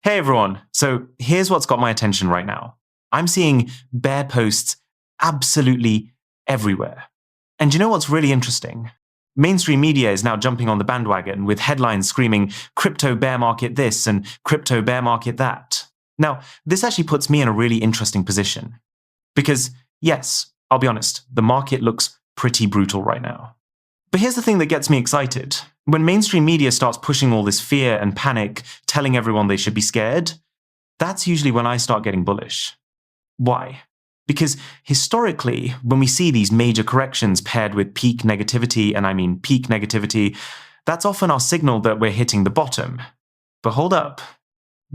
Hey everyone, so here's what's got my attention right now. I'm seeing bear posts absolutely everywhere. And you know what's really interesting? Mainstream media is now jumping on the bandwagon with headlines screaming crypto bear market this and crypto bear market that. Now, this actually puts me in a really interesting position. Because yes, I'll be honest, the market looks pretty brutal right now. But here's the thing that gets me excited. When mainstream media starts pushing all this fear and panic, telling everyone they should be scared, that's usually when I start getting bullish. Why? Because historically, when we see these major corrections paired with peak negativity, and I mean peak negativity, that's often our signal that we're hitting the bottom. But hold up.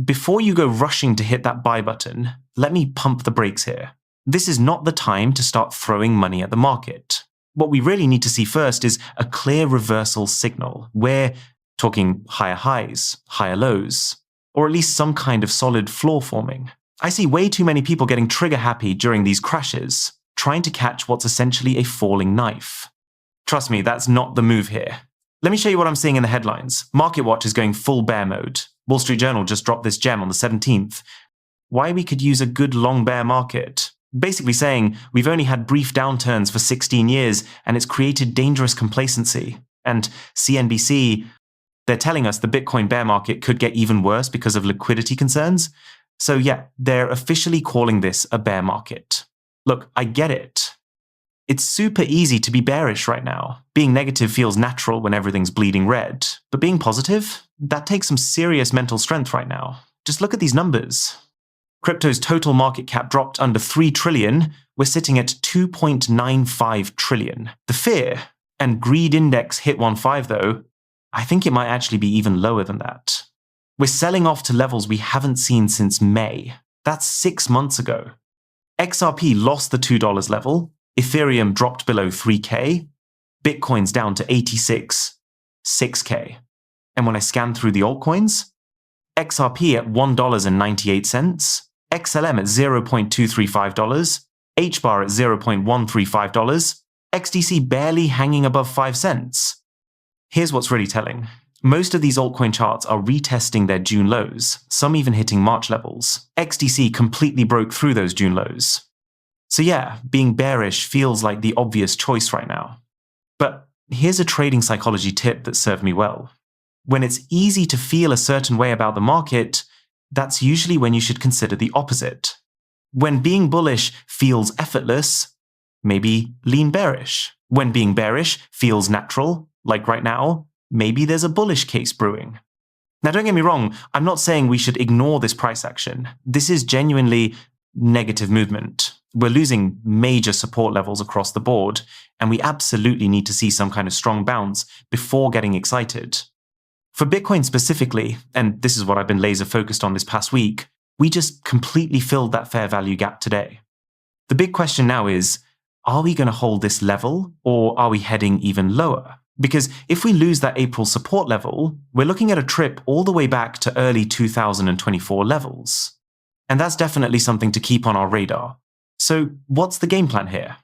Before you go rushing to hit that buy button, let me pump the brakes here. This is not the time to start throwing money at the market. What we really need to see first is a clear reversal signal. We're talking higher highs, higher lows, or at least some kind of solid floor forming. I see way too many people getting trigger happy during these crashes, trying to catch what's essentially a falling knife. Trust me, that's not the move here. Let me show you what I'm seeing in the headlines. MarketWatch is going full bear mode. Wall Street Journal just dropped this gem on the 17th. Why we could use a good long bear market. Basically saying we've only had brief downturns for 16 years and it's created dangerous complacency. And CNBC, they're telling us the Bitcoin bear market could get even worse because of liquidity concerns. So yeah, they're officially calling this a bear market. Look, I get it. It's super easy to be bearish right now. Being negative feels natural when everything's bleeding red. But being positive, that takes some serious mental strength right now. Just look at these numbers. Crypto's total market cap dropped under 3 trillion. We're sitting at 2.95 trillion. The fear and greed index hit 1.5 though. I think it might actually be even lower than that. We're selling off to levels we haven't seen since May. That's 6 months ago. XRP lost the $2 level. Ethereum dropped below 3K. Bitcoin's down to 86, 6K. And when I scan through the altcoins, XRP at $1.98, XLM at $0.235, Hbar at $0.135, XDC barely hanging above 5 cents. Here's what's really telling. Most of these altcoin charts are retesting their June lows, some even hitting March levels. XDC completely broke through those June lows. So yeah, being bearish feels like the obvious choice right now. But here's a trading psychology tip that served me well. When it's easy to feel a certain way about the market, that's usually when you should consider the opposite. When being bullish feels effortless, maybe lean bearish. When being bearish feels natural, like right now, maybe there's a bullish case brewing. Now don't get me wrong, I'm not saying we should ignore this price action. This is genuinely negative movement. We're losing major support levels across the board, and we absolutely need to see some kind of strong bounce before getting excited. For Bitcoin specifically, and this is what I've been laser focused on this past week, we just completely filled that fair value gap today. The big question now is, are we going to hold this level or are we heading even lower? Because if we lose that April support level, we're looking at a trip all the way back to early 2024 levels. And that's definitely something to keep on our radar. So what's the game plan here?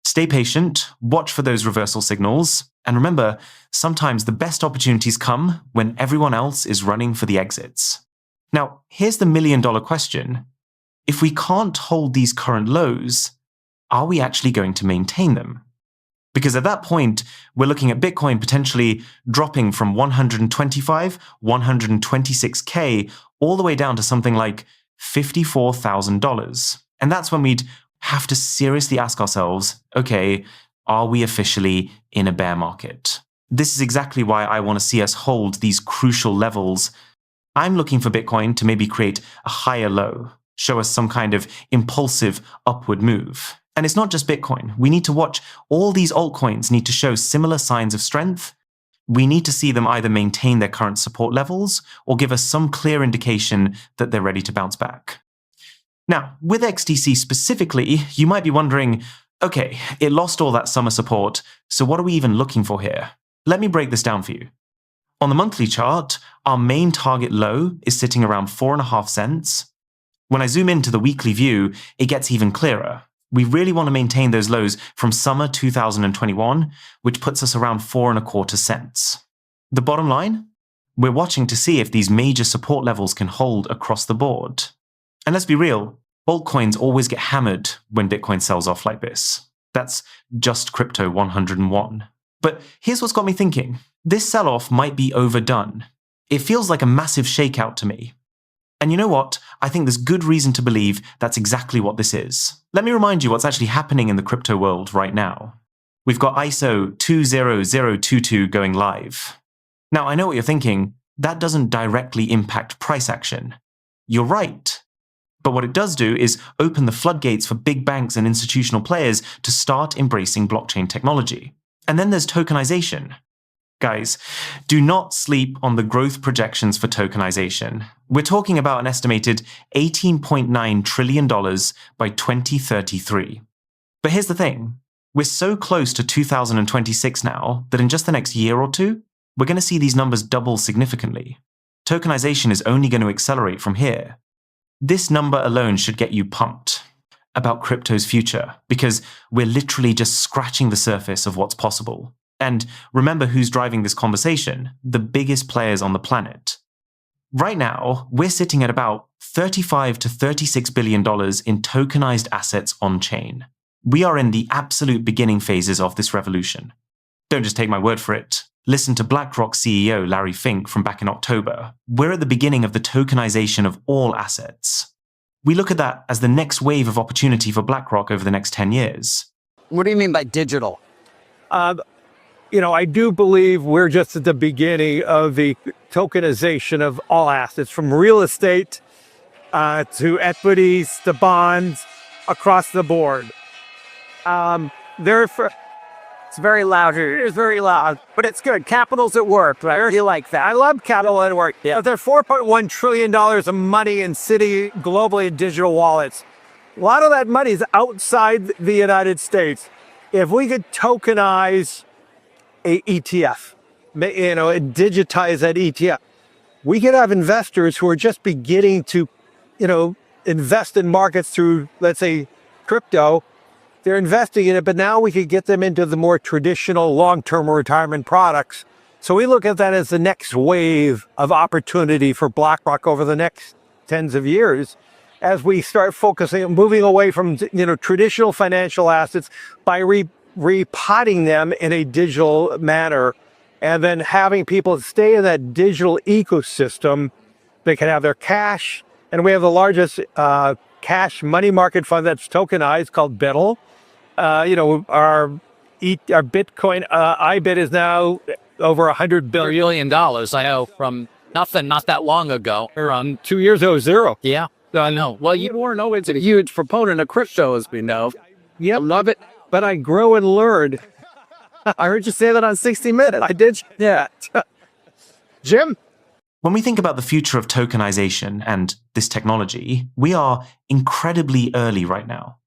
Stay patient, watch for those reversal signals, and remember, sometimes the best opportunities come when everyone else is running for the exits. Now, here's the million-dollar question. If we can't hold these current lows, are we actually going to maintain them? Because at that point, we're looking at Bitcoin potentially dropping from 125, 126K all the way down to something like $54,000. And that's when we'd have to seriously ask ourselves, okay, are we officially in a bear market? This is exactly why I want to see us hold these crucial levels. I'm looking for Bitcoin to maybe create a higher low, show us some kind of impulsive upward move. And it's not just Bitcoin. We need to watch all these altcoins need to show similar signs of strength. We need to see them either maintain their current support levels or give us some clear indication that they're ready to bounce back. Now, with XDC specifically, you might be wondering, okay, it lost all that summer support, so what are we even looking for here? Let me break this down for you. On the monthly chart, our main target low is sitting around 4.5 cents. When I zoom into the weekly view, it gets even clearer. We really want to maintain those lows from summer 2021, which puts us around 4.25 cents. The bottom line? We're watching to see if these major support levels can hold across the board. And let's be real, altcoins always get hammered when Bitcoin sells off like this. That's just crypto 101. But here's what's got me thinking. This sell-off might be overdone. It feels like a massive shakeout to me. And you know what? I think there's good reason to believe that's exactly what this is. Let me remind you what's actually happening in the crypto world right now. We've got ISO 20022 going live. Now, I know what you're thinking. That doesn't directly impact price action. You're right. But what it does do is open the floodgates for big banks and institutional players to start embracing blockchain technology. And then there's tokenization. Guys, do not sleep on the growth projections for tokenization. We're talking about an estimated $18.9 trillion by 2033. But here's the thing. We're so close to 2026 now that in just the next year or two, we're going to see these numbers double significantly. Tokenization is only going to accelerate from here. This number alone should get you pumped about crypto's future, because we're literally just scratching the surface of what's possible. And remember who's driving this conversation: the biggest players on the planet. Right now, we're sitting at about $35 to $36 billion in tokenized assets on-chain. We are in the absolute beginning phases of this revolution. Don't just take my word for it. Listen to BlackRock CEO Larry Fink from back in October. We're at the beginning of the tokenization of all assets. We look at that as the next wave of opportunity for BlackRock over the next 10 years. What do you mean by digital? I do believe we're just at the beginning of the tokenization of all assets, from real estate to equities to bonds across the board. It's very loud here. It's very loud, but it's good. Capital's at work, right? You like that? I love capital at work. Yeah. There's $4.1 trillion of money in globally in digital wallets. A lot of that money is outside the United States. If we could tokenize a ETF, and digitize that ETF, we could have investors who are just beginning to, invest in markets through, let's say, crypto. They're investing in it, but now we could get them into the more traditional long-term retirement products. So we look at that as the next wave of opportunity for BlackRock over the next tens of years, as we start focusing, moving away from traditional financial assets by repotting them in a digital manner, and then having people stay in that digital ecosystem. They can have their cash, and we have the largest cash money market fund that's tokenized called BITL. Our Bitcoin IBIT is now over $100 billion. I know, from nothing not that long ago. Around 2 years ago, zero. Yeah, I know. Well, you Warren Owen's a huge proponent of crypto, as we know. Yep, love it. But I grow and learn. I heard you say that on 60 Minutes. I did. Yeah. Jim? When we think about the future of tokenization and this technology, we are incredibly early right now.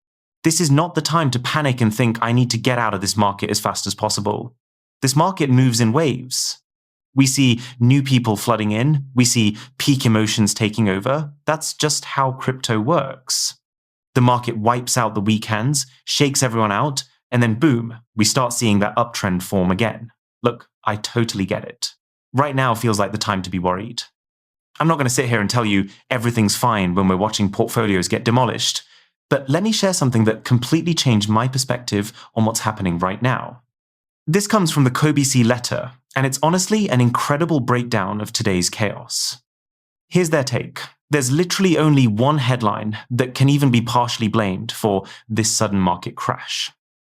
This is not the time to panic and think, I need to get out of this market as fast as possible. This market moves in waves. We see new people flooding in. We see peak emotions taking over. That's just how crypto works. The market wipes out the weak hands, shakes everyone out, and then boom, we start seeing that uptrend form again. Look, I totally get it. Right now feels like the time to be worried. I'm not going to sit here and tell you everything's fine when we're watching portfolios get demolished. But let me share something that completely changed my perspective on what's happening right now. This comes from the KBC letter, and it's honestly an incredible breakdown of today's chaos. Here's their take. There's literally only one headline that can even be partially blamed for this sudden market crash.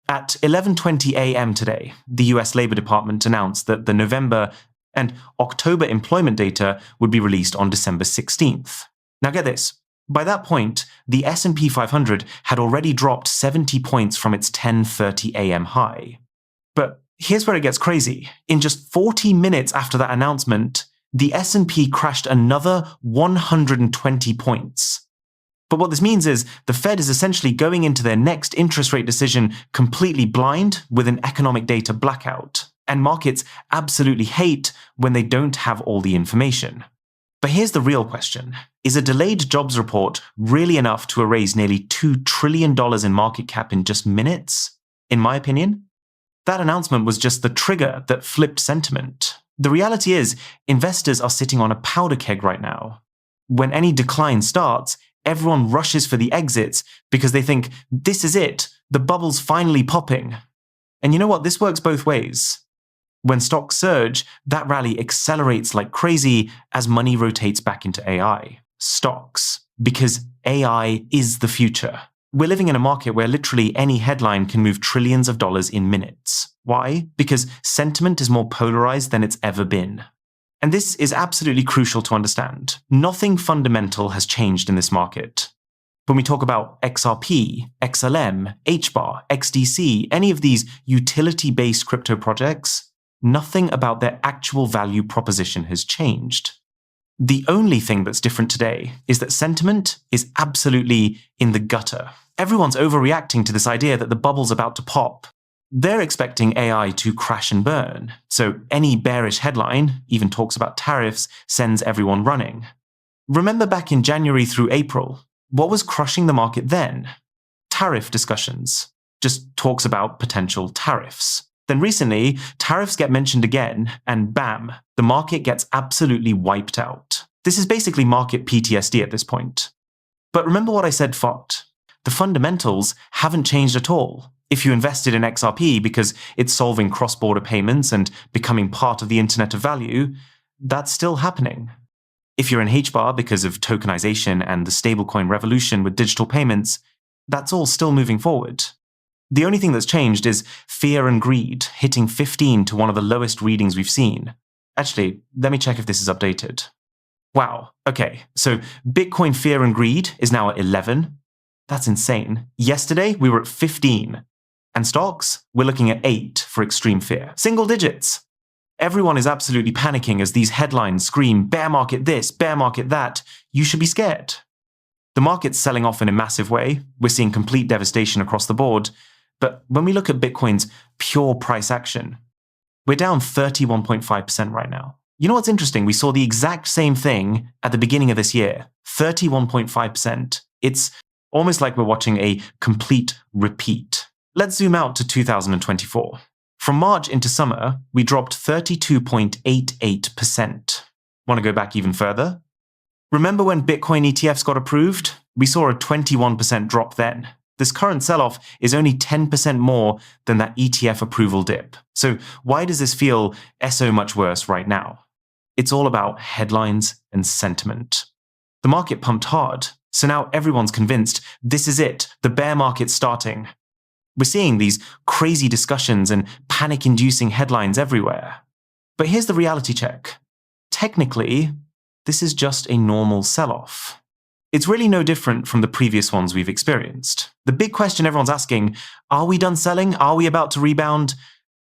At 11:20 a.m. today, the US Labor Department announced that the November and October employment data would be released on December 16th. Now get this. By that point, the S&P 500 had already dropped 70 points from its 10:30 a.m. high. But here's where it gets crazy. In just 40 minutes after that announcement, the S&P crashed another 120 points. But what this means is the Fed is essentially going into their next interest rate decision completely blind with an economic data blackout. And markets absolutely hate when they don't have all the information. But here's the real question. Is a delayed jobs report really enough to erase nearly $2 trillion in market cap in just minutes? In my opinion, that announcement was just the trigger that flipped sentiment. The reality is, investors are sitting on a powder keg right now. When any decline starts, everyone rushes for the exits because they think, this is it, the bubble's finally popping. And you know what? This works both ways. When stocks surge, that rally accelerates like crazy as money rotates back into AI, stocks, because AI is the future. We're living in a market where literally any headline can move trillions of dollars in minutes. Why? Because sentiment is more polarized than it's ever been. And this is absolutely crucial to understand. Nothing fundamental has changed in this market. When we talk about XRP, XLM, Hbar, XDC, any of these utility-based crypto projects, nothing about their actual value proposition has changed. The only thing that's different today is that sentiment is absolutely in the gutter. Everyone's overreacting to this idea that the bubble's about to pop. They're expecting AI to crash and burn, so any bearish headline, even talks about tariffs, sends everyone running. Remember back in January through April, what was crushing the market then? Tariff discussions, just talks about potential tariffs. Then recently, tariffs get mentioned again, and bam, the market gets absolutely wiped out. This is basically market PTSD at this point. But remember what I said, fraught. The fundamentals haven't changed at all. If you invested in XRP because it's solving cross-border payments and becoming part of the Internet of Value, that's still happening. If you're in Hbar because of tokenization and the stablecoin revolution with digital payments, that's all still moving forward. The only thing that's changed is fear and greed, hitting 15 to one of the lowest readings we've seen. Actually, let me check if this is updated. Wow, okay, so Bitcoin fear and greed is now at 11. That's insane. Yesterday, we were at 15. And stocks, we're looking at 8 for extreme fear. Single digits. Everyone is absolutely panicking as these headlines scream, bear market this, bear market that. You should be scared. The market's selling off in a massive way. We're seeing complete devastation across the board. But when we look at Bitcoin's pure price action, we're down 31.5% right now. You know what's interesting? We saw the exact same thing at the beginning of this year, 31.5%. It's almost like we're watching a complete repeat. Let's zoom out to 2024. From March into summer, we dropped 32.88%. Want to go back even further? Remember when Bitcoin ETFs got approved? We saw a 21% drop then. This current sell-off is only 10% more than that ETF approval dip. So why does this feel so much worse right now? It's all about headlines and sentiment. The market pumped hard, so now everyone's convinced this is it, the bear market's starting. We're seeing these crazy discussions and panic-inducing headlines everywhere. But here's the reality check. Technically, this is just a normal sell-off. It's really no different from the previous ones we've experienced. The big question everyone's asking, are we done selling? Are we about to rebound?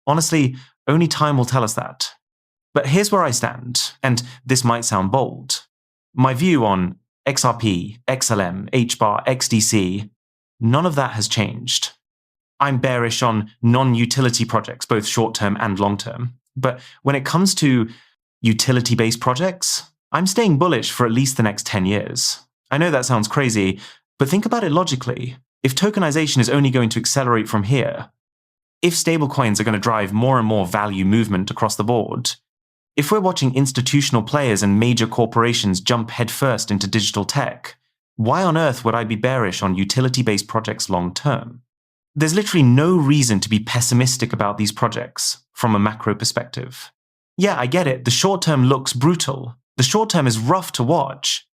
Honestly, only time will tell us that. But here's where I stand, and this might sound bold. My view on XRP, XLM, Hbar, XDC, none of that has changed. I'm bearish on non-utility projects, both short-term and long-term. But when it comes to utility-based projects, I'm staying bullish for at least the next 10 years. I know that sounds crazy, but think about it logically. If tokenization is only going to accelerate from here, if stablecoins are going to drive more and more value movement across the board, if we're watching institutional players and major corporations jump headfirst into digital tech, why on earth would I be bearish on utility-based projects long-term? There's literally no reason to be pessimistic about these projects from a macro perspective. Yeah, I get it. The short-term looks brutal. The short-term is rough to watch.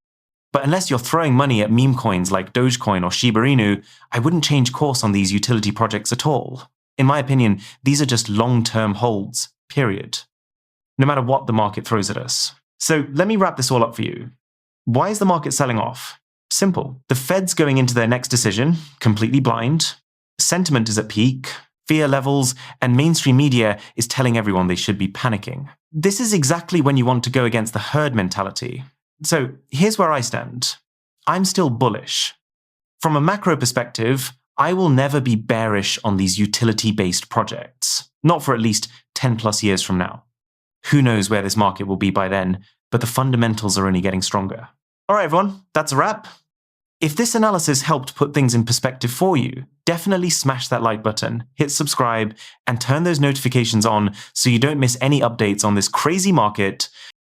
But unless you're throwing money at meme coins like Dogecoin or Shiba Inu, I wouldn't change course on these utility projects at all. In my opinion, these are just long-term holds, period. No matter what the market throws at us. So let me wrap this all up for you. Why is the market selling off? Simple. The Fed's going into their next decision, completely blind. Sentiment is at peak. Fear levels, and mainstream media is telling everyone they should be panicking. This is exactly when you want to go against the herd mentality. So here's where I stand. I'm still bullish. From a macro perspective, I will never be bearish on these utility-based projects. Not for at least 10 plus years from now. Who knows where this market will be by then, but the fundamentals are only getting stronger. All right, everyone, that's a wrap. If this analysis helped put things in perspective for you, definitely smash that like button, hit subscribe, and turn those notifications on so you don't miss any updates on this crazy market.